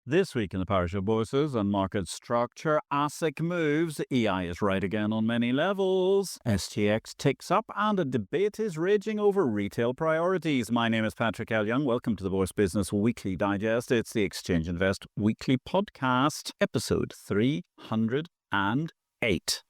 This week in the parish of bourses and market structure, ASIC moves, EI is right again on many levels, SGX ticks up, and a debate is raging over retail priorities. My name is Patrick L. Young. Welcome to the Bourse Business Weekly Digest. It's the Exchange Invest Weekly Podcast, episode 308.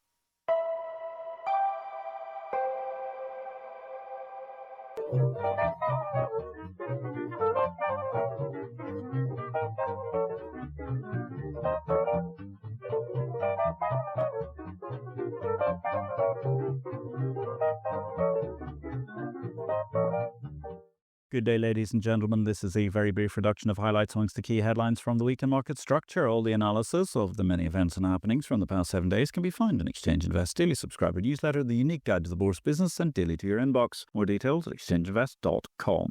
Good day, ladies and gentlemen. This is a very brief reduction of highlights amongst the key headlines from the week in market structure. All the analysis of the many events and happenings from the past 7 days can be found in Exchange Invest Daily Subscriber Newsletter, the unique guide to the Bourse business sent daily to your inbox. More details at exchangeinvest.com.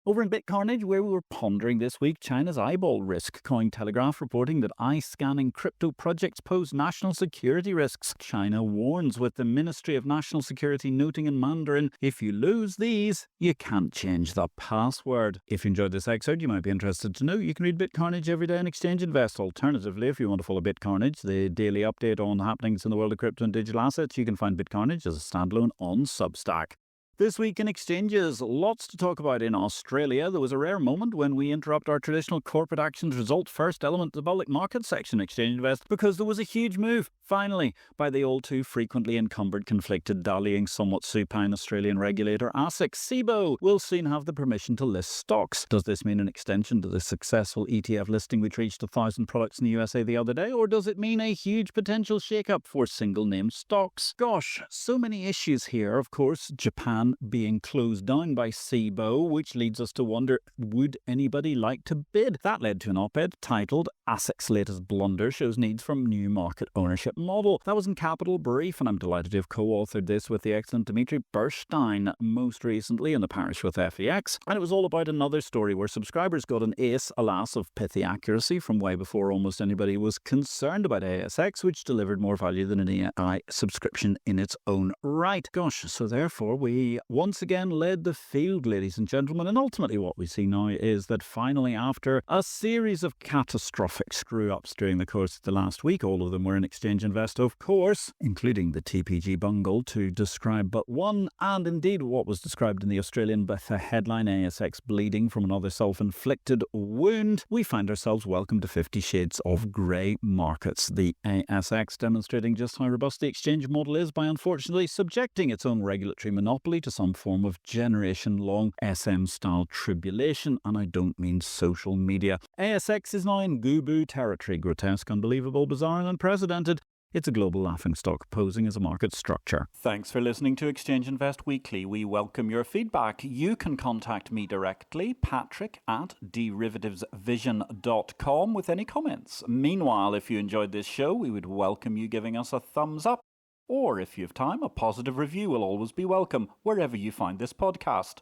Over in BitCarnage, where we were pondering this week, China's eyeball risk. Cointelegraph reporting that eye-scanning crypto projects pose national security risks. China warns, with the Ministry of National Security noting in Mandarin, if you lose these, you can't change the password. If you enjoyed this episode, you might be interested to know you can read BitCarnage every day in Exchange Invest. Alternatively, if you want to follow BitCarnage, the daily update on happenings in the world of crypto and digital assets, you can find BitCarnage as a standalone on Substack. This week in exchanges, lots to talk about in Australia. There was a rare moment when we interrupt our traditional corporate actions result first element of the public market section Exchange Invest because there was a huge move, finally, by the all too frequently encumbered, conflicted, dallying, somewhat supine Australian regulator ASIC. SIBO will soon have the permission to list stocks. Does this mean an extension to the successful ETF listing which reached 1,000 products in the USA the other day, or does it mean a huge potential shake-up for single-name stocks? Gosh, so many issues here. Of course, Japan being closed down by SIBO, which leads us to wonder, would anybody like to bid? That led to an op-ed titled ASIC's latest blunder shows needs for new market ownership model. That was in Capital Brief, and I'm delighted to have co-authored this with the excellent Dimitri Berstein, most recently in the parish with FEX. And it was all about another story where subscribers got an ace, alas, of pithy accuracy from way before almost anybody was concerned about ASX, which delivered more value than an AI subscription in its own right. Gosh, so therefore we once again led the field, ladies and gentlemen, and ultimately what we see now is that finally, after a series of catastrophic screw-ups during the course of the last week, all of them were in Exchange Invest, of course, including the TPG bungle, to describe but one, and indeed what was described in the Australian with the headline ASX bleeding from another self-inflicted wound, we find ourselves welcome to 50 shades of grey markets. The ASX demonstrating just how robust the exchange model is by unfortunately subjecting its own regulatory monopoly to some form of generation-long SM-style tribulation, and I don't mean social media. ASX is now in goo-boo territory, grotesque, unbelievable, bizarre, and unprecedented. It's a global laughingstock posing as a market structure. Thanks for listening to Exchange Invest Weekly. We welcome your feedback. You can contact me directly, patrick@derivativesvision.com, with any comments. Meanwhile, if you enjoyed this show, we would welcome you giving us a thumbs up. Or, if you have time, a positive review will always be welcome, wherever you find this podcast.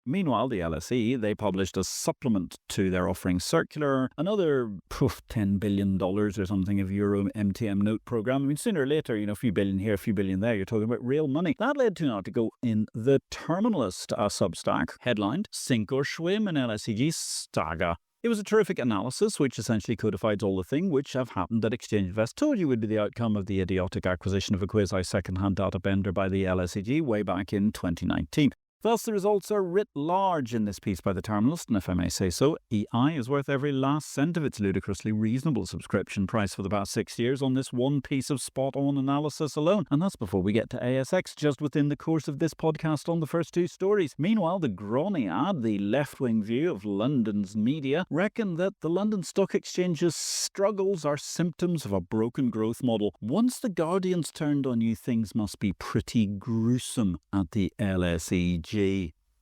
Meanwhile, the LSE, they published a supplement to their offering circular, another $10 billion or something of Euro MTM note program. I mean, sooner or later, a few billion here, a few billion there, you're talking about real money. That led to an article in The Terminalist, a Substack, headlined, Sink or Swim in LSEG Stagger. It was a terrific analysis which essentially codified all the things which have happened that Exchange Invest told you would be the outcome of the idiotic acquisition of a quasi second-hand data vendor by the LSEG way back in 2019. Thus, the results are writ large in this piece by The Terminalist, and if I may say so, EI is worth every last cent of its ludicrously reasonable subscription price for the past 6 years on this one piece of spot-on analysis alone. And that's before we get to ASX, just within the course of this podcast on the first two stories. Meanwhile, the Groniad, the left-wing view of London's media, reckon that the London Stock Exchange's struggles are symptoms of a broken growth model. Once the Guardian's turned on you, things must be pretty gruesome at the LSEG.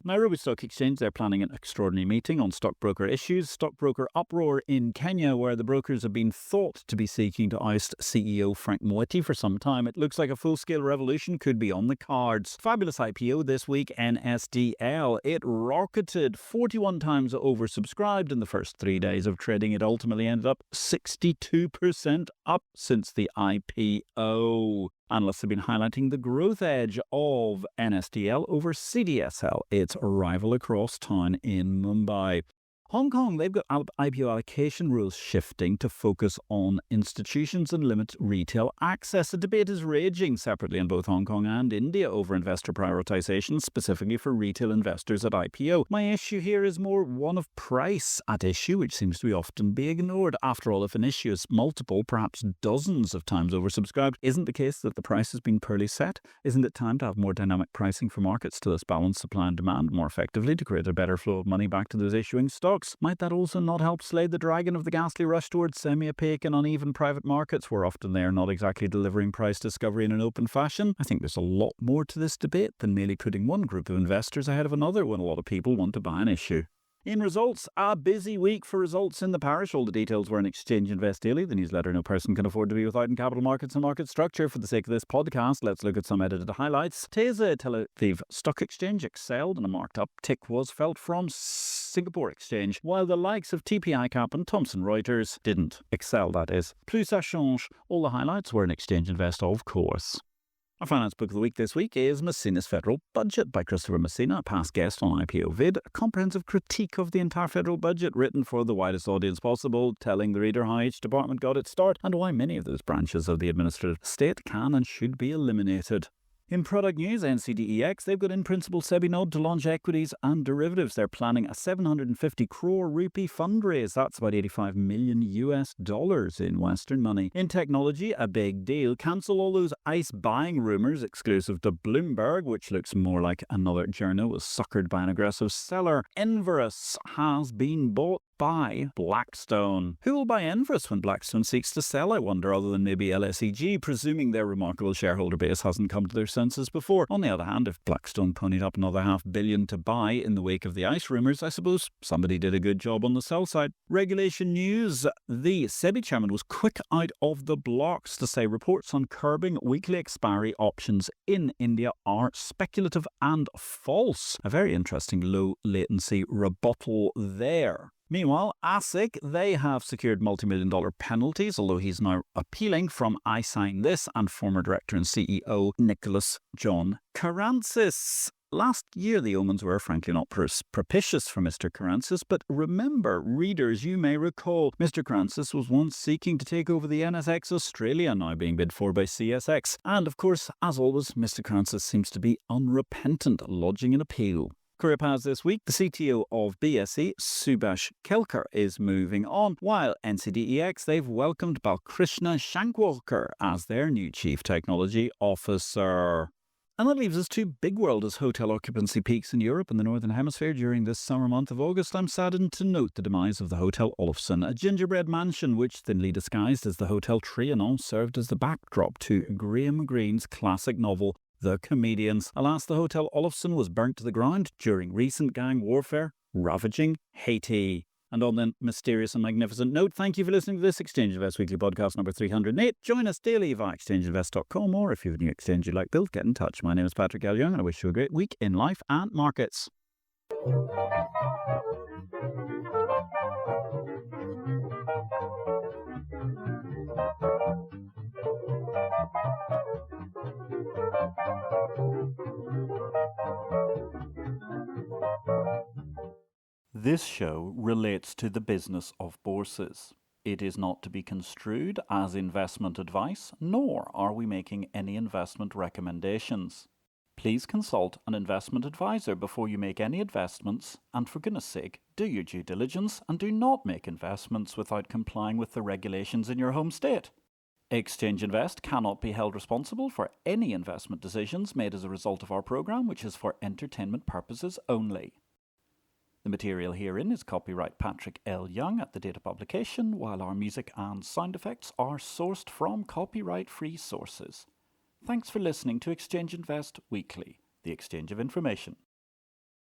Nairobi Stock Exchange, they're planning an extraordinary meeting on stockbroker issues. Stockbroker uproar in Kenya, where the brokers have been thought to be seeking to oust CEO Frank Mwiti for some time. It looks like a full-scale revolution could be on the cards. Fabulous IPO this week, NSDL. It rocketed 41 times oversubscribed in the first 3 days of trading. It ultimately ended up 62% up since the IPO. Analysts have been highlighting the growth edge of NSDL over CDSL, its rival across town in Mumbai. Hong Kong, they've got IPO allocation rules shifting to focus on institutions and limit retail access. A debate is raging separately in both Hong Kong and India over investor prioritization, specifically for retail investors at IPO. My issue here is more one of price at issue, which seems to often be ignored. After all, if an issue is multiple, perhaps dozens of times oversubscribed, isn't the case that the price has been poorly set? Isn't it time to have more dynamic pricing for markets to thus balance supply and demand more effectively to create a better flow of money back to those issuing stocks? Might that also not help slay the dragon of the ghastly rush towards semi-opaque and uneven private markets, where often they are not exactly delivering price discovery in an open fashion? I think there's a lot more to this debate than merely putting one group of investors ahead of another when a lot of people want to buy an issue. In results, a busy week for results in the parish. All the details were in Exchange Invest Daily, the newsletter no person can afford to be without in capital markets and market structure. For the sake of this podcast, let's look at some edited highlights. TESA, Tel Aviv Stock Exchange, excelled and a marked uptick was felt from Singapore Exchange, while the likes of TP ICAP and Thomson Reuters didn't excel, that is. Plus ça change. All the highlights were in Exchange Invest, of course. Our finance book of the week this week is Messina's Federal Budget by Christopher Messina, a past guest on IPO-VID, a comprehensive critique of the entire federal budget written for the widest audience possible, telling the reader how each department got its start and why many of those branches of the administrative state can and should be eliminated. In product news, NCDEX, they've got in principle SEBI nod to launch equities and derivatives. They're planning a 750 crore rupee fundraise. That's about $85 million in Western money. In technology, a big deal. Cancel all those ICE buying rumours exclusive to Bloomberg, which looks more like another journo was suckered by an aggressive seller. Enverus has been bought by Blackstone. Who will buy Enverus when Blackstone seeks to sell, I wonder, other than maybe LSEG, presuming their remarkable shareholder base hasn't come to their senses before. On the other hand, if Blackstone ponied up another $500 million to buy in the wake of the ICE rumours, I suppose somebody did a good job on the sell side. Regulation news. The SEBI chairman was quick out of the blocks to say reports on curbing weekly expiry options in India are speculative and false. A very interesting low latency rebuttal there. Meanwhile, ASIC, they have secured multi-million-dollar penalties, although he's now appealing from I Sign This and former director and CEO Nicholas John Karantzis. Last year, the omens were frankly not propitious for Mr. Karantzis, but remember, readers, you may recall, Mr. Karantzis was once seeking to take over the NSX Australia, now being bid for by CSX. And of course, as always, Mr. Karantzis seems to be unrepentant, lodging an appeal. Career paths this week, the CTO of BSE, Subhash Kelkar, is moving on, while NCDEX, they've welcomed Balkrishna Shankwalkar as their new Chief Technology Officer. And that leaves us to big world as hotel occupancy peaks in Europe and the Northern Hemisphere during this summer month of August. I'm saddened to note the demise of the Hotel Olofsson, a gingerbread mansion which, thinly disguised as the Hotel Trianon, served as the backdrop to Graham Greene's classic novel The Comedians. Alas, the Hotel Olofsson was burnt to the ground during recent gang warfare, ravaging Haiti. And on that mysterious and magnificent note, thank you for listening to this Exchange Invest Weekly podcast number 308. Join us daily via exchangeinvest.com, or if you have a new exchange you'd like built, get in touch. My name is Patrick L. Young, and I wish you a great week in life and markets. This show relates to the business of bourses. It is not to be construed as investment advice, nor are we making any investment recommendations. Please consult an investment advisor before you make any investments, and for goodness sake, do your due diligence and do not make investments without complying with the regulations in your home state. Exchange Invest cannot be held responsible for any investment decisions made as a result of our program, which is for entertainment purposes only. The material herein is copyright Patrick L. Young at the date of publication, while our music and sound effects are sourced from copyright-free sources. Thanks for listening to Exchange Invest Weekly, the exchange of information.